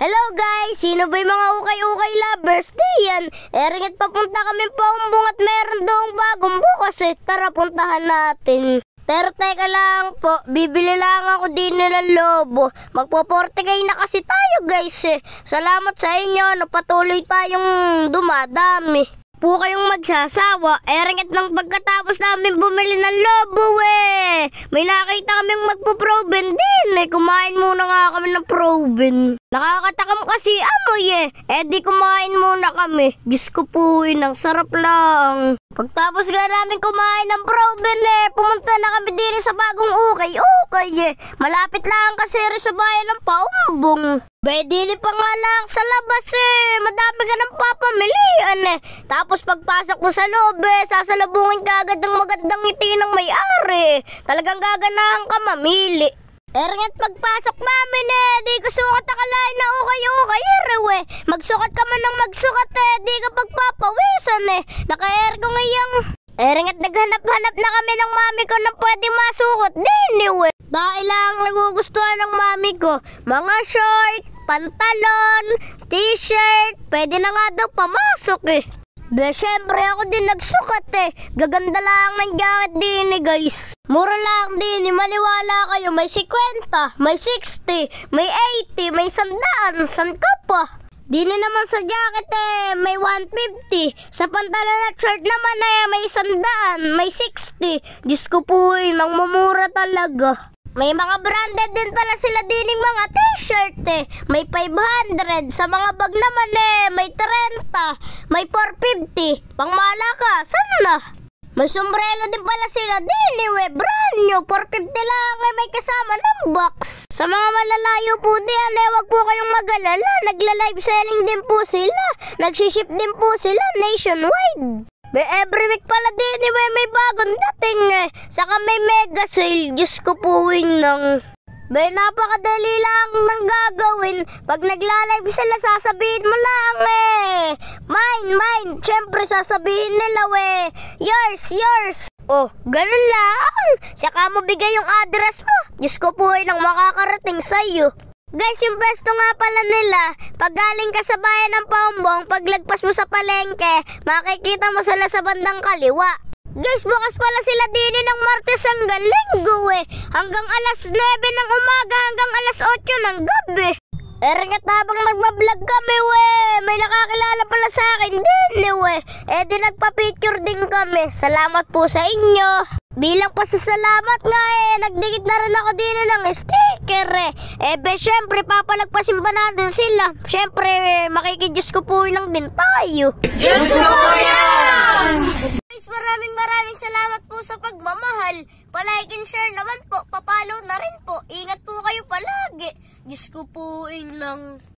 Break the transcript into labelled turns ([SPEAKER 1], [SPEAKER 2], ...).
[SPEAKER 1] Hello guys! Sino ba yung mga ukay-ukay lovers? Diyan! Ringit papunta kami Paumbong at meron doong bagong bukas Tara puntahan natin. Pero teka lang po, bibili lang ako din ng lobo. Magpo-40K na kasi tayo guys Salamat sa inyo, napatuloy tayong dumadami. Po kayong magsasawa, ringit ng pagkatapos namin bumili ng lobo May nakita kaming magpo-proven din Kumain muna nga kami ng proven. Nakakatakam kasi amoy di kumain muna kami. Diyos ko po ang sarap lang. Pagtapos nga namin kumain ng proven pumunta na kami din sa bagong ukay Malapit lang kasi sa bayan ng Paumbong. Dili pa nga lang sa labas madami ka ng papamilian Tapos pagpasok mo sa loob sasalubungin ka agad ng magandang ngiti ng may-ari. Talagang gaganahan ka mamili. Ringit pagpasok namin di ko sukat akalain na ukay-ukay Magsukat ka man ng magsukat di ka pagpapawisan Naka-air ko ngayang. Ringit naghanap-hanap na kami ng mami ko na pwede masukot din Dahil lang nagugustuhan ng mami ko mga short, pantalon, t-shirt, pwede na nga daw pamasok syempre ako din nagsukat Gaganda lang ng jacket din guys. Mura lang din maniwala kayo. May 50, may 60, may 80, may 100, san ka pa? Dini naman sa jacket may 150. Sa pantalon at shirt naman may 100, may 60. Diyos ko po nang mamura talaga. May mga branded din pala sila dining mga t-shirt May 500. Sa mga bag naman may 30, may 450. Pangmala ka, saan na? May sombrero din pala sila din brand new, 450 lang may kasama ng box. Sa mga malalayo po din wag po kayong mag-alala. Nagla-live selling din po sila. Nagsiship din po sila nationwide. Every week pala din may bagong dating Saka may mega sale. Diyos ko po nang napakadali lang nang gagawin. Pag nagla-live sila sasabihin mo lang mine. Siyempre sasabihin nila yours. Ganun lang. Saka mo bigay yung address mo. Diyos ko po nang makakarating sa'yo. Guys, yung pwesto nga pala nila, pag galing ka sa bayan ng Paumbong, paglagpas mo sa palengke, makikita mo sila sa bandang kaliwa. Guys, bukas pala sila din ng Martes hanggang Linggo hanggang alas 9 ng umaga hanggang alas 8 ng gabi. Ringit habang nagbablog kami may nakakilala pala sa akin din di nagpa-picture din kami. Salamat po sa inyo. Bilang pasasalamat nga nagdikit na rin ako din ng sticker syempre papalagpasin ba natin sila? Syempre makikidiyos ko po lang din tayo.
[SPEAKER 2] Diyos ko po yan!
[SPEAKER 1] Guys, maraming salamat po sa pagmamahal. Palike and share naman po, papalo na rin po. Ingat po kayo palagi. Diyos ko po lang.